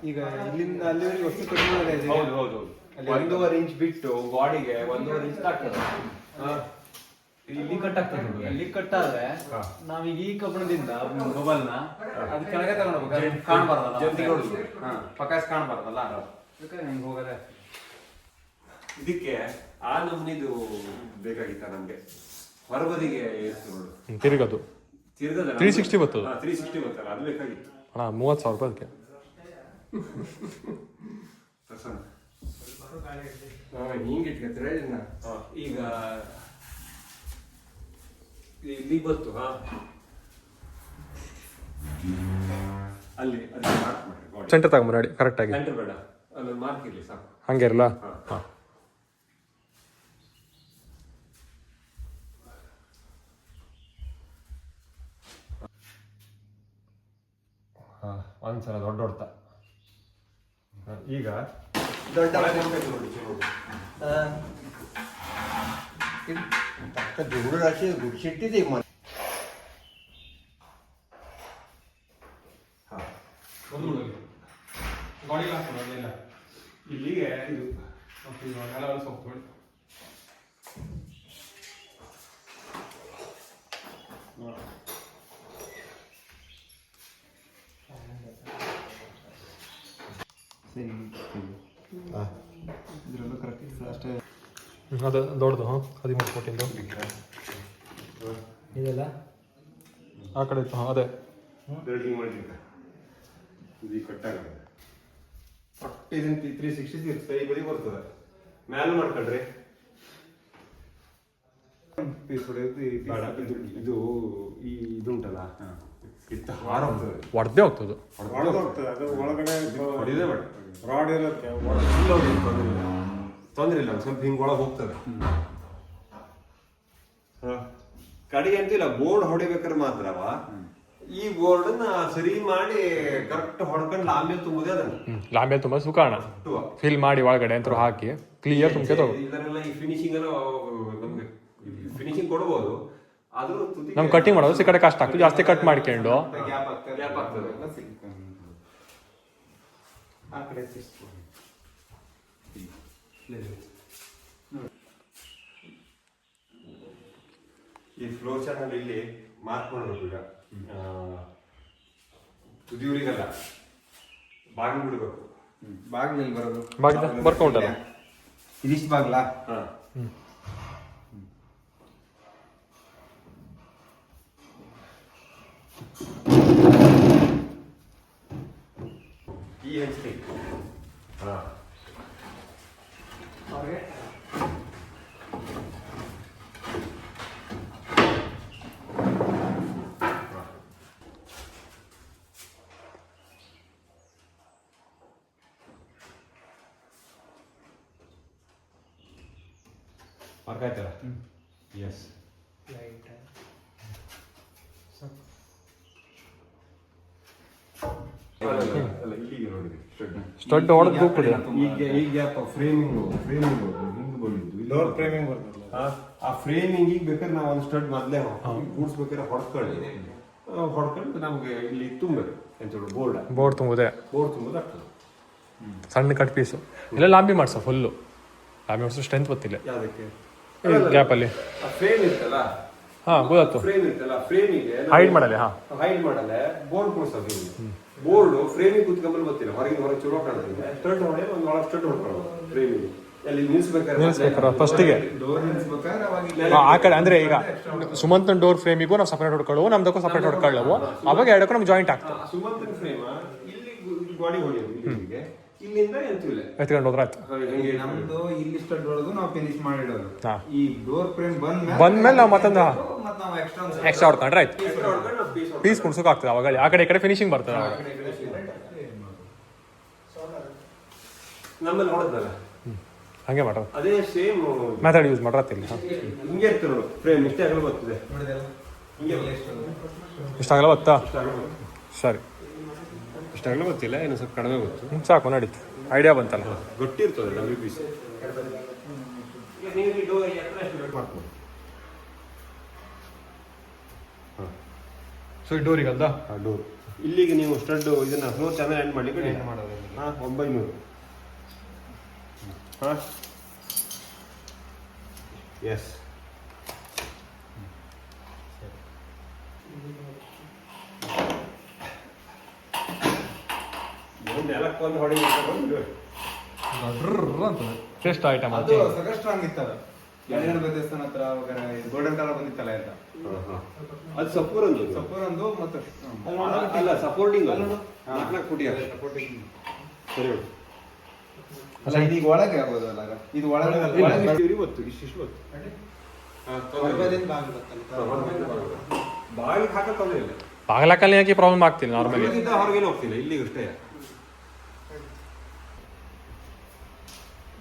ಈಗ ಇಲ್ಲಿಂದ ಅಲ್ಲಿವರೆಗೆ ವಸ್ತು ಕಡಿಮೆ ಇದೆ. ಹೌದು 1.5 ಇಂಚ್ ಬಿಟ್ಟು ಗಾಡಿಗೆ 1.5 ಇಂಚ್ ಆಗ್ತದೆ. ಇಲ್ಲಿ ಕಟ್ ಆಗ್ತದೆ ನೋಡಿ. ಇಲ್ಲಿ ಕಟ್ಟಾದ್ರೆ ನಾವೀಗ ಈ ಕಬ್ಬಣದಿಂದ ಮೊಬೈಲ್ನ ಅದು ಕೆಳಗೆ ತಗೊಂಡೋಗ್ಬೇಕು, ಕಾಣಬಾರ್ದಲ್ಲ, ಪಕಾಸ್ ಕಾಣಬಾರ್ದಲ್ಲ, ಅದಕ್ಕೆ ಹಿಂಗೆ ಹೋಗದೆ. ಇದಕ್ಕೆ ಆ ನಮ್ನಿದು ಬೇಕಾಗಿತ್ತ ನಮ್ಗೆ, ಹೊರಬದಿಗೆ ತಿರುಗದು 360 ಬರ್ತದೆ. 360 ಬರ್ತಲ್ಲ, ಅದು ಬೇಕಾಗಿತ್ತು. ಅಣ್ಣ 30,000 ರೂಪಾಯಿ ಅದಕ್ಕೆ. ಹಿಂಗೆ ಇಟ್ಕೊತೀರ ಇದನ್ನ. ಈಗ ಇಲ್ಲಿ ಬಂತು. ಅಲ್ಲಿ ಸೆಂಟರ್ ತಗೊಂಬರಾಡಿ ಕರೆಕ್ಟ್ ಆಗಿ. ಸೆಂಟರ್ ಬೇಡ, ಅಲ್ಲೊಂದು ಮಾರ್ಕ್ ಇರಲಿ ಸಾಕು. ಹಂಗೆ ಇರಲ್ಲ. ಒಂದ್ಸಲ ದೊಡ್ಡ ಹೊಡ್ತ. ಈಗ ದೂರ ರಾಶಿ ಗುಡ್ಸಿಟ್ಟಿದೆ ಇಲ್ಲಿಗೆ ಇದು ಇದರಲ್ಲೂ ಕರೆಕ್ಟ್ ಅಷ್ಟೇ. ಅದು ದೊಡ್ಡದು 13 ಫೂಟಿಂದು ಇದೆಲ್ಲ ಆ ಕಡೆ ಇತ್ತು. ಅದೇ ಬಿಲ್ಡಿಂಗ್ ಮಾಡಿದ್ದ ಇದು ಕಟ್ಟಾಗುತ್ತೆ. 360 ಸೈ ಬದಿ ಬರ್ತದೆ. ಮ್ಯಾಲ ಮಾಡ್ಕೊಳ್ರಿ ಪೀಸ್ ಹೊಡೆಯೋದು. ಇದು ಈ ಇದುಂಟಲ್ಲ, ಇತ್ತ ಹಾರ ಹೋಗ್ತದೆ, ಹೊಡೆದೇ ಹೋಗ್ತದೆ. ಅದು ಒಳಗಡೆ ಹೊಡಿದೇ ಬೇಡ, ರಾಡ್ ಇರುತ್ತೆ, ತೊಂದ್ರೆ ಇಲ್ಲ. ಸ್ವಲ್ಪ ಹಿಂಗ್ ಒಳಗೆ ಹೋಗ್ತದೆ. ಕಡೆಗೆ ಅಂತಿಲ್ಲ, ಬೋರ್ಡ್ ಹೊಡಿಬೇಕಾದ್ರೆ ಮಾತ್ರವ ಈ ಬೋರ್ಡ್ ಸರಿ ಮಾಡಿ ಕರೆಕ್ಟ್ ಹೊಡ್ಕೊಂಡು ಲಾಂಬೆ ತುಂಬುದೇ ಅದನ್ನ. ಲಾಂಬೆ ತುಂಬ ಸುಖ ಅಣ್ಣ, ಫಿಲ್ ಮಾಡಿ ಒಳಗಡೆ ಅಂತ ಹಾಕಿ ಕ್ಲಿಯರ್ ತುಂಬಕ್ಕೆ ತಗೋ. ಇದನ್ನೆಲ್ಲ ಈ ಫಿನಿಶಿಂಗ್ ನಮ್ಗೆ ಫಿನಿಶಿಂಗ್ ಕೊಡ್ಬೋದು, ಆದ್ರೂ ನಮ್ಗೆ ಕಟಿಂಗ್ ಮಾಡೋದು ಈ ಕಡೆ ಕಷ್ಟ ಆಗ್ತದೆ. ಜಾಸ್ತಿ ಕಟ್ ಮಾಡ್ಕೊಂಡು ಗ್ಯಾಪ್ ಆಗ್ತದೆ. ಆ ಕಡೆ ಈ ಫ್ಲೋ ಚಾನಲ್ ಇಲ್ಲಿ ಮಾರ್ಕ್ ಮಾಡಬೇಕು. ಈಗ ತುದಿಯೂರಿಗಲ್ಲ, ಬಾಗಿಲು ಬಿಡಬೇಕು. ಬಾಗಿಲಲ್ಲಿ ಬರೋದು, ಬಾಗಿಲು ಬರ್ಕೊಂಡಲ್ಲ ಇದಿಷ್ಟು ಬಾಗ್ಲಾ. ಈ ಹಂಚ್ತಿ ಮಾರ್ಕ್ ಆಯ್ತಲ್ಲ. ಎಸ್ ಇಲ್ಲಿಗೆ ನೋಡಿ ಸ್ಟಡ್ ಹೊಡೆದು ಕೂಡಿದೆ. ಈ ಗ್ಯಾಪ್ ಫ್ರೇಮಿಂಗ್ ಹಿಂಗ್ ಬಂದಿದ್ದು ಡೋರ್ ಫ್ರೇಮಿಂಗ್ ಬರ್ತದೆ. ಆ ಫ್ರೇಮಿಂಗ್ ಈಗ ಬೇಕಾದ್ರೆ ನಾವು ಒಂದು ಸ್ಟಡ್ ಮೊದಲೇ ಗೂಡ್ಸ್ಬೇಕಾದ್ರೆ ಹೊಡ್ಕೊಂಡು ನಮ್ಗೆ ಇಲ್ಲಿ ತುಂಬಬೇಕು ಅಂತ ಬೋರ್ಡ್ ತುಂಬುದೆ. ಬೋರ್ಡ್ ತುಂಬೋದು ಆಗ್ತದೆ. ಸಣ್ಣ ಕಟ್ ಪೀಸು ಇಲ್ಲ ಲಾಂಬಿ ಮಾಡ್ಸ ಫುಲ್ಲು. ಲಾಂಬಿ ಮಾಡಿಸೋ ಸ್ಟ್ರೆಂತ್ ಗೊತ್ತಿಲ್ಲ ಯಾವುದಕ್ಕೆ ಗ್ಯಾಪಲ್ಲಿ. ಫ್ರೇಮ್ ಇರ್ತಲ್ಲ, ಗೊತ್ತಾಯ್ತು. ಫ್ರೇಮ್ ಇರ್ತಲ್ಲ, ಫ್ರೇಮಿಗೆ ಹೈಡ್ ಮಾಡಲ್ಲ. ಹೈಡ್ ಮಾಡಲ್ಲ, ಬೋರ್ಡ್ ಕೊಡ್ಸೋದು. ಬೋರ್ಡ್ ಫ್ರೇಮಿಗೆ ಕುತ್ಕೊಂಬಲ್ಲಿ ಗೊತ್ತಿಲ್ಲ, ಹೊರಗೆ ಚಲೋ ಕಾಣ್ತದೆ. ಸ್ಟಡ್ ಹೊಡೆ ಒಂದು ಒಳಗೆ ಸ್ಟಡ್ ಹೊಡ್ಕೊಳ್ಳೋದು ಫ್ರೇಮಿಗೆ. ಅಲ್ಲಿ ನಿಲ್ಸ್ಬೇಕಾರೆ ಫಸ್ಟಿಗೆ ಆ ಕಡೆ ಅಂದ್ರೆ ಈಗ ಸುಮಂತನ್ ಡೋರ್ ಫ್ರೇಮಿಗೂ ನಾವು ಸಪರೇಟ್ ಹೊಡ್ಕೊಳ್ಳುವು, ನಮ್ದಕ್ಕೂ ಸಪರೇಟ್ ಹೊಡ್ಕೊಳ್ಳವು. ಅವಾಗ ಎರಡಕ್ಕೂ ನಮ್ಗೆ ಜಾಯಿಂಟ್ ಆಗ್ತದೆ. ಸುಮಂತನ್ ಫ್ರೇಮ್ ಇಲ್ಲಿ ಗಾಡಿ ಹೊಡೆಯೋದು, ಇಲ್ಲಿಗೆ ಇಲ್ಲಿಂದ ಎಂತೂ ಇಲ್ಲ ಎತ್ಕೊಂಡು ಹೋದ್ರೆ ಆಯ್ತು. ನಮ್ದು ಇಲ್ಲಿ ಸ್ಟಡ್ ಹೊಡೆದು ನಾವು ಫಿನಿಶ್ ಮಾಡಿಡೋದು. ಈ ಡೋರ್ ಫ್ರೇಮ್ ಬಂದ್ಮೇಲೆ ನಾವು ಮತ್ತೊಂದು ನಾವು ಎಕ್ಸ್ಟ್ರಾ ಹೊಡ್ಕೊಂಡ್ರೆ ಆಯ್ತು. ಪೀಸ್ ಕುಡ್ಸೋಕೆ ಆಗ್ತದೆ ಅವಾಗ. ಆ ಕಡೆ ಈ ಕಡೆ ಫಿನಿಶಿಂಗ್ ಬರ್ತದೆ ಅವಾಗ. ನಮ್ಮಲ್ಲಿ ಹೊಡೆದಲ್ಲ ಹಂಗೆ ಮಾಡೋದು. ಅದೇ ಸೇಮ್ ಮೆಥಡ್ ಯೂಸ್ ಮಾಡಿರತ್ತಿಲ್ಲ. ಹಿಂಗೆ ಇರ್ತದೆ ನೋಡು, ಫ್ರೇಮ್ ಇಷ್ಟೇ ಆಗಲು ಬರ್ತದೆ. ಇಷ್ಟಾಗಲ್ಲ ಗೊತ್ತಾ? ಸರಿ, ಇಷ್ಟಾಗಲೂ ಗೊತ್ತಿಲ್ಲ, ಏನು ಸ್ವಲ್ಪ ಕಡಿಮೆ ಗೊತ್ತು. ಸಾಕು, ನಡೀತು. ಐಡಿಯಾ ಬಂತಲ್ಲ, ಗಟ್ಟಿ ಇರ್ತದೆ ಡಬ್ಲ್ಯೂ ಪೀಸ್. ಸೊ ಈ ಡೋರಿಗಲ್ದ ಡೋರ್ ಇಲ್ಲಿಗೆ ನೀವು ಸ್ಟಡ್ ಇದನ್ನ ಫ್ಲೋರ್ ಚಾನಲ್ ಎಂಡ್ ಮಾಡ್ಲಿಕ್ಕೆ ready. ಮಾಡೋದು ಹಾ 900 ಹಾ ಎಸ್ ನೆಲಕ್ಕೊಂದು ಹೊಡಿ ಅಂತದೆ ಶ್ರೇಷ್ಠ ಐಟಮ್ ಅದು ಸಖತ್ ಸ್ಟ್ರಾಂಗ್ ಇತ್ತದ ಗಣೇಶ ದೇವಸ್ಥಾನ ಹತ್ರ ಗೋಲ್ಡನ್ ಕಲರ್ ಬಂದಿತ್ತಲ್ಲ ಎಲ್ಲ ಅದು ಸಪೂರಂದು ಸಪೂರಂದು ಮತ್ತೆ ಅಲ್ಲ ಸಪೋರ್ಟಿಂಗ್ ಅಲ್ಲ 4 ಫುಟಿ ಸರಿ ಉಂಟು. ಅಲ್ಲ ಇದೀಗ ಒಳಗೆ ಆಗೋದಲ್ಲ ಇದು ಒಳಗೆ ಇವ್ರಿಗೆ ಗೊತ್ತು ಇಷ್ಟಿಷ್ಟು ಗೊತ್ತು ಬಾಗಿಲು ಹಾಕಕ್ಕೆ ತೊಂದರೆ ಇಲ್ಲ ಬಾಗ್ಲಾಕಲ್ಲಿ ಯಾಕೆ ಪ್ರಾಬ್ಲಮ್ ಆಗ್ತಿಲ್ಲ ನಾರ್ಮಲಿ ಹೊರಗೇನು ಹೋಗ್ತಿಲ್ಲ ಇಲ್ಲಿಗೆ ಅಷ್ಟೇ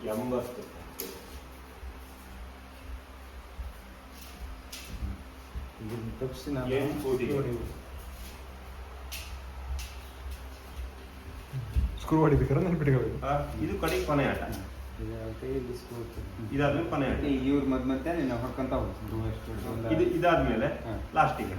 80 ಸ್ಕ್ರೂ ಹೊಡಿಬೇಕಾದ್ರೆ ನೆನ್ಪಿಟ್ಕೋಬೇಕು. ಇದು ಕಡೆ ಕೊನೆ ಆಟ ಇದಾದ್ಮೇಲೆ ಕೊನೆ ಆಟ ಇವ್ರ ಮತ್ತೆ ನೀನು ಹೊಡ್ಕೊಂತ ಹೋಗ್ಬೋದು ಇದು ಇದಾದ್ಮೇಲೆ ಲಾಸ್ಟಿಗೆ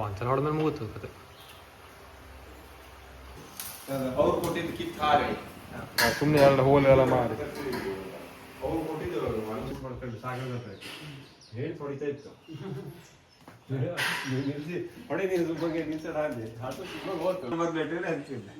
ಒಂದ್ಸಲ ಹೊಡೆದ್ಮೇಲೆ ಮುಗಿತು ಕತೆ. ಅವ್ರು ಕೊಟ್ಟಿದ್ದು ಕಿತ್ ಹಾಗೆ ಸುಮ್ಮನೆ ಎರಡು ಹೋಲ್ ಎಲ್ಲ ಮಾಡಿ ಅವ್ರು ಕೊಟ್ಟಿದ್ದು ಅನುಚಿತ ಮಾಡ್ಕೊಂಡು ಸಾಕಾಗುತ್ತೆ ಹೇಳಿ ಹೊಡಿತಾ ಇತ್ತು ನಿಲ್ಸಿ ಹೊಡೆ ನಿಲ್ಸ ಬಗ್ಗೆ ನಿಲ್ಸೋಣ ಅಂದೆ ಅದು ತುಂಬ ಹೋಗ್ತು ಬರ್ಬೇಕು ಅಂತಿದ್ದೆ